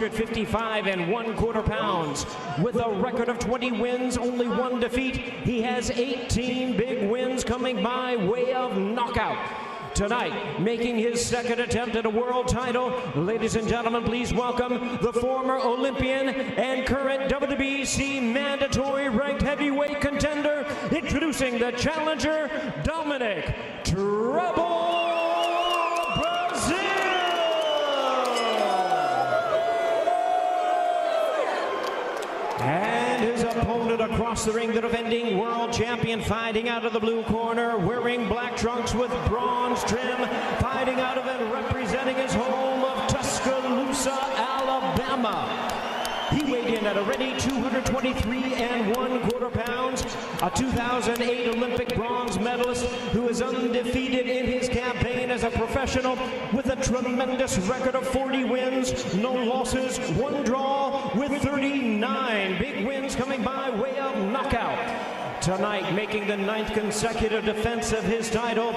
255 1/4 pounds. With a record of 20 wins, only 1 defeat, he has 18 big wins coming by way of knockout. Tonight, making his second attempt at a world title, ladies and gentlemen, please welcome the former Olympian and current WBC mandatory ranked heavyweight contender, introducing the challenger, Dominic Breazeale. And his opponent across the ring, the defending world champion, fighting out of the blue corner, wearing black trunks with bronze trim, fighting out of and representing his home of Tuscaloosa, Alabama. He weighed in at a ready 223 1/4 pounds, a 2008 Olympic bronze medalist who is undefeated in his campaign as a professional with a tremendous record of 40 wins, no losses, 1 draw with 39 big wins coming by way of knockout. Tonight, making the 9th consecutive defense of his title,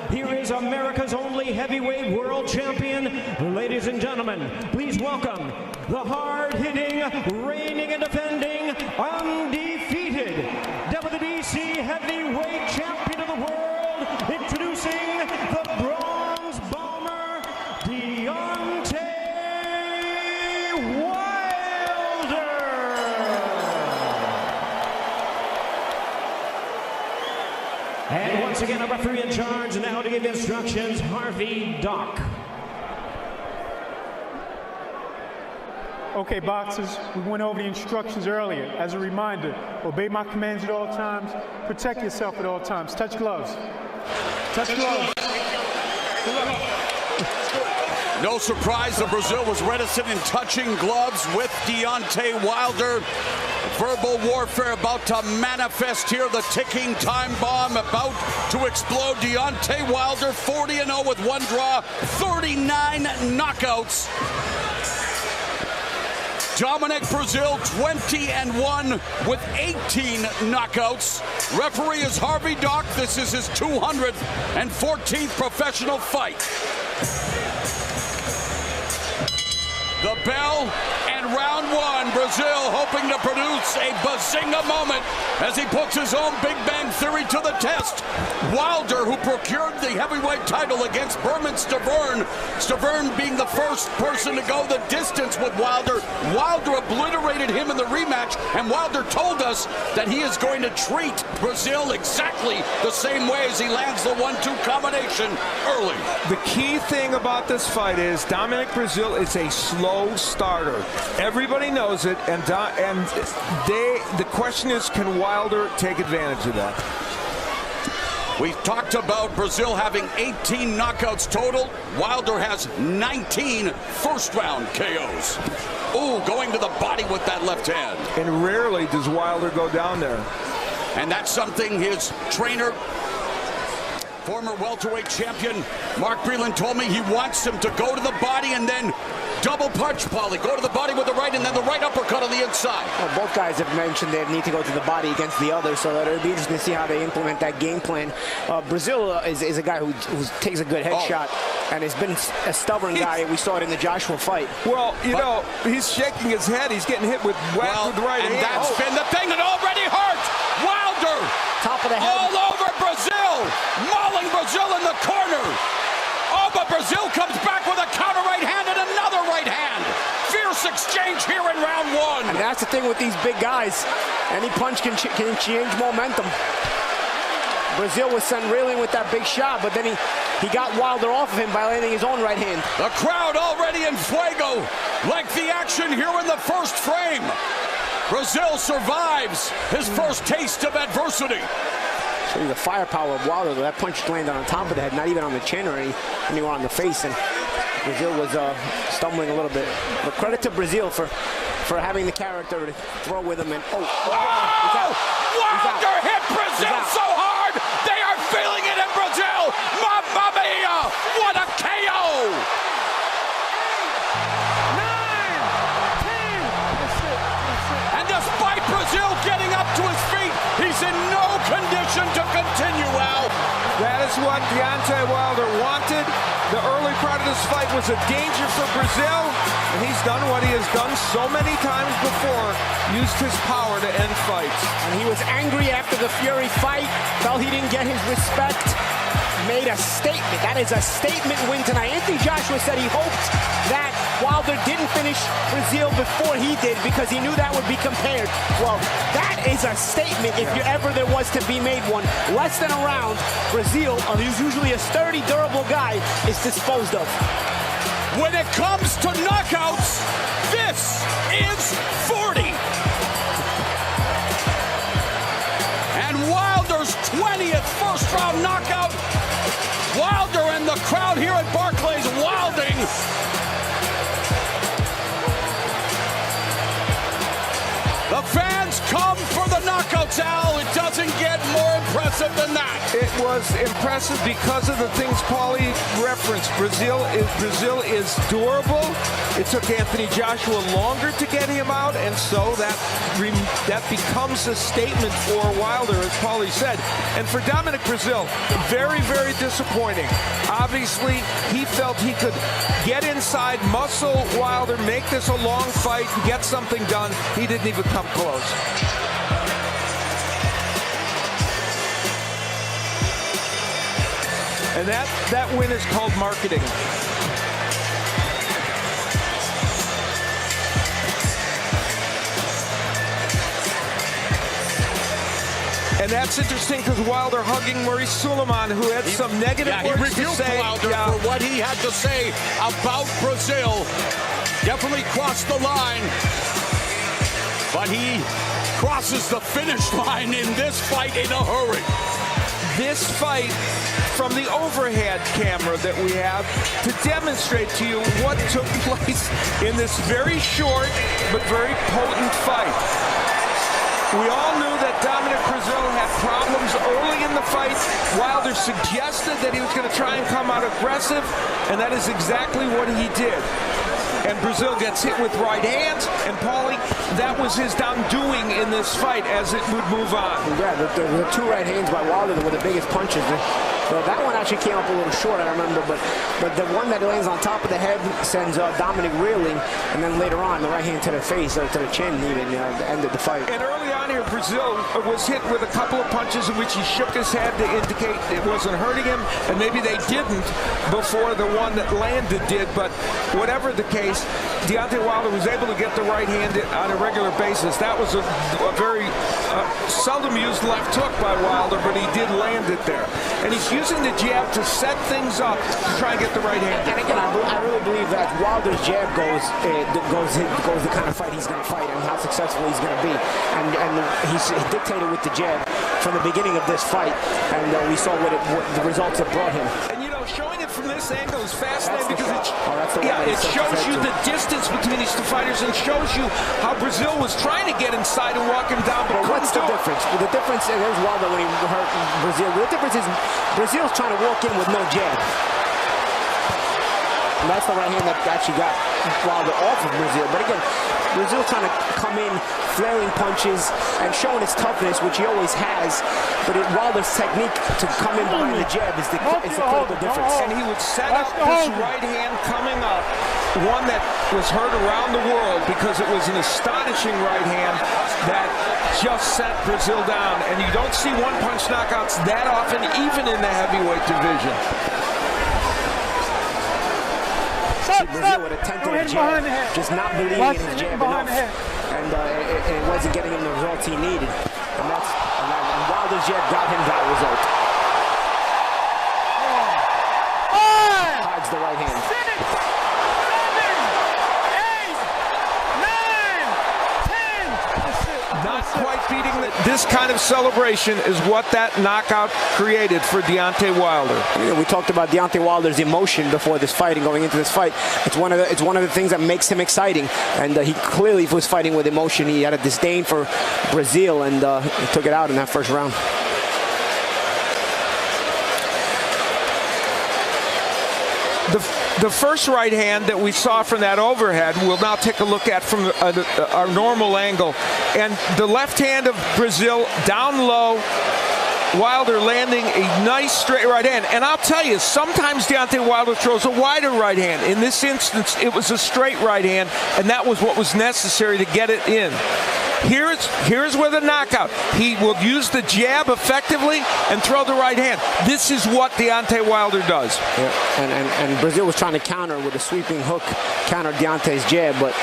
here is America's only heavyweight world champion. Ladies and gentlemen, please welcome the hard-hitting, reigning and defending, undefeated WBC heavyweight champion of the world, introducing the bronze bomber, Deontay Wilder. And once again, a referee in charge now to give instructions, Harvey Dock. Okay, boxers, we went over the instructions earlier. As a reminder, obey my commands at all times. Protect yourself at all times. Touch gloves. Touch gloves. No surprise that Breazeale was reticent in touching gloves with Deontay Wilder. Verbal warfare about to manifest here. The ticking time bomb about to explode. Deontay Wilder 40-0 with 1 draw, 39 knockouts. Dominic Breazeale 20-1 with 18 knockouts. Referee is Harvey Dock. This is his 214th professional fight. The bell and round 1. Breazeale hoping to produce a bazinga moment as he puts his own Big Bang Theory to the test. Wilder, who procured the heavyweight title against Berman Stavern, Stavern being the first person to go the distance with Wilder. Wilder obliterated him in the rematch, and Wilder told us that he is going to treat Breazeale exactly the same way as he lands the 1-2 combination early. The key thing about this fight is Dominic Breazeale is a slow starter. Everybody knows it, and the question is, can Wilder take advantage of that? We talked about Breazeale having 18 knockouts total. Wilder has 19 first-round KOs. Ooh, going to the body with that left hand. And rarely does Wilder go down there. And that's something his trainer, former welterweight champion Mark Breland, told me he wants him to go to the body and then double punch, Paulie. Go to the body with the right and then the right uppercut on the inside. Well, both guys have mentioned they need to go to the body against the other, so it'll be interesting to see how they implement that game plan. Breazeale is a guy who takes a good headshot and has been a stubborn guy. We saw it in the Joshua fight. Well, you know, he's shaking his head. He's getting hit with whack with the right hand. And that's been the thing that already hurt. Wilder. Top of the head. All over Breazeale. Mauling Breazeale in the corner. Oh, but Breazeale comes back with a counter right hand and another right hand. Fierce exchange here in round 1. And that's the thing with these big guys. Any punch can change momentum. Breazeale was sent reeling with that big shot, but then he got Wilder off of him by landing his own right hand. The crowd already in fuego. Like the action here in the first frame. Breazeale survives his first taste of adversity. The firepower of Wilder, that punch landed on top of the head, not even on the chin or anywhere on the face, and Breazeale was stumbling a little bit. But credit to Breazeale for having the character to throw with him. And Wilder hit Breazeale so hard, they are feeling it in Breazeale. Mamma mia, what a KO! 9, 10, and despite Breazeale getting up to his feet, he's in no condition to continue, Al. That is is what Deontay Wilder wanted. The early part of this fight was a danger for Breazeale, and he's done what he has done so many times before, used his power to end fights. And he was angry after the Fury fight, felt he didn't get his respect, made a statement. That is a statement win tonight. Anthony Joshua said he hoped that Wilder didn't finish Breazeale before he did because he knew that would be compared. Well, that is a statement if ever there was to be made one. Less than a round, Breazeale, who's usually a sturdy, durable guy, is disposed of. When it comes to knockouts, this is 40. And Wilder's 20th first-round knockout. Wilder and the crowd here at Barclays wilding. The fans come for the knockouts, Al. It doesn't get more impressive than that. It was impressive because of the things Paulie referenced. Breazeale is durable. It took Anthony Joshua longer to get him out, and so that becomes a statement for Wilder, as Paulie said. And for Dominic Breazeale, very, very disappointing. Obviously, he felt he could get inside, muscle Wilder, make this a long fight, and get something done. He didn't even come close. And that win is called marketing. And that's interesting because Wilder hugging Maurice Suleiman, who had some negative words to say. Wilder for what he had to say about Breazeale. Definitely crossed the line. But he crosses the finish line in this fight in a hurry. This fight, from the overhead camera that we have, to demonstrate to you what took place in this very short but very potent fight. We all knew that Dominic Breazeale had problems early in the fight. Wilder suggested that he was going to try and come out aggressive, and that is exactly what he did. And Breazeale gets hit with right hands, and Paulie, that was his undoing in this fight as it would move on. Yeah, the two right hands by Wilder were the biggest punches. That one actually came up a little short, I remember, but the one that lands on top of the head sends Dominic reeling, and then later on, the right hand to the face, or to the chin even, ended the fight. And early on here, Breazeale was hit with a couple of punches in which he shook his head to indicate it wasn't hurting him, and maybe they didn't before the one that landed did, but whatever the case, Deontay Wilder was able to get the right hand on a regular basis. That was a very seldom used left hook by Wilder, but he did land it there. And he's using the jab to set things up to try and get the right hand. And again, I really believe that Wilder's jab goes the kind of fight he's going to fight and how successful he's going to be. And he dictated with the jab from the beginning of this fight, and we saw what the results have brought him. And you know, showing it from this angle is fascinating because it shows you the distance between these two fighters and shows you how Breazeale was trying to get inside and walk him down. But what's the difference? The difference is Wilder when he hurt Breazeale. The difference is Breazeale's trying to walk in with no jab. And that's the right hand that actually got Wilder off of Breazeale. But again, Breazeale trying to come in, flaring punches, and showing his toughness, which he always has. But Wilder's technique to come in behind the jab is the critical difference. And he would set up this right hand coming up, one that was heard around the world because it was an astonishing right hand that just sent Breazeale down. And you don't see one-punch knockouts that often, even in the heavyweight division. Breazeale would attempt a jab, just not believing in his jab enough, and it wasn't getting him the results he needed. And Wilder's jab got him that result. Hides the right hand. 7, 8, 9, 10. Not quite beating this kind of celebration is what that knockout created for Deontay Wilder. We talked about Deontay Wilder's emotion before this fight and going into this fight. It's one of the things that makes him exciting. And he clearly was fighting with emotion. He had a disdain for Breazeale, and he took it out in that first round. The first right hand that we saw from that overhead, we'll now take a look at from our normal angle. And the left hand of Breazeale down low, Wilder landing a nice straight right hand. And I'll tell you, sometimes Deontay Wilder throws a wider right hand. In this instance, it was a straight right hand, and that was what was necessary to get it in. Here's where the knockout. He will use the jab effectively and throw the right hand. This is what Deontay Wilder does. Yeah, and Breazeale was trying to counter with a sweeping hook, counter Deontay's jab, but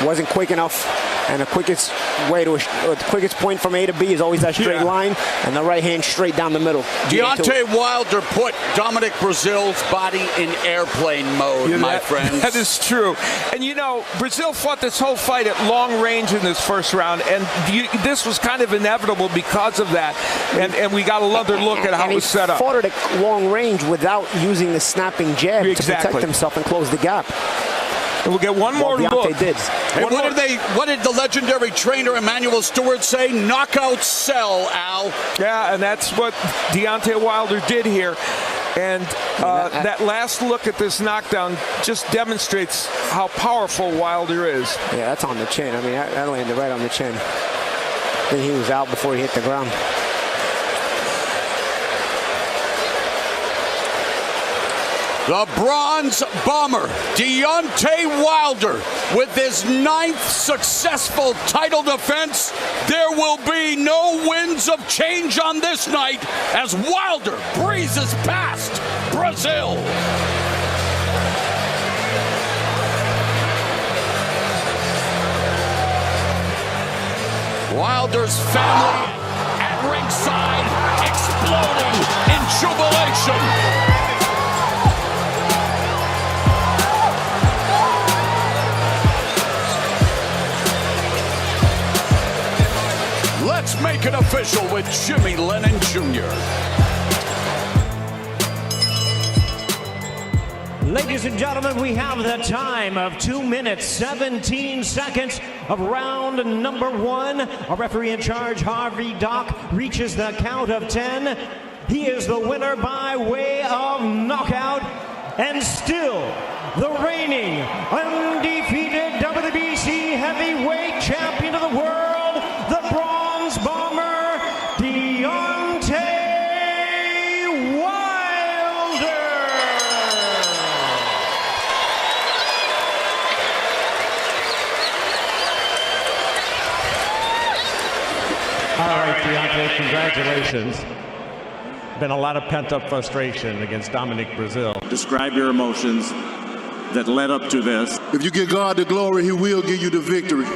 wasn't quick enough. And the quickest way to, or the quickest point from A to B is always that straight line, and the right hand straight down the middle. Deontay Wilder put Dominic Breazeale's body in airplane mode, my friends. That is true. And you know, Breazeale fought this whole fight at long range in this first round, and this was kind of inevitable because of that. And we got another look at how it was set up. He fought at long range without using the snapping jab to protect himself and close the gap. And we'll get one more look. Did. Hey, what did the legendary trainer Emmanuel Stewart say? Knockout sell, Al. Yeah, and that's what Deontay Wilder did here. And that last look at this knockdown just demonstrates how powerful Wilder is. Yeah, that's on the chin. I mean, that landed right on the chin. I think he was out before he hit the ground. The Bronze Bomber, Deontay Wilder, with his 9th successful title defense. There will be no winds of change on this night as Wilder breezes past Breazeale. Wilder's family at ringside exploding in jubilation. Let's make it official with Jimmy Lennon Jr. Ladies and gentlemen, we have the time of 2 minutes, 17 seconds of round number 1. Our referee in charge, Harvey Dock, reaches the count of 10. He is the winner by way of knockout, and still the reigning, undefeated WBC heavyweight champion of the world, the Bronze Bomber, Deontay Wilder. All right, Deontay, congratulations. Been a lot of pent-up frustration against Dominic Breazeale. Describe your emotions that led up to this. If you give God the glory, he will give you the victory.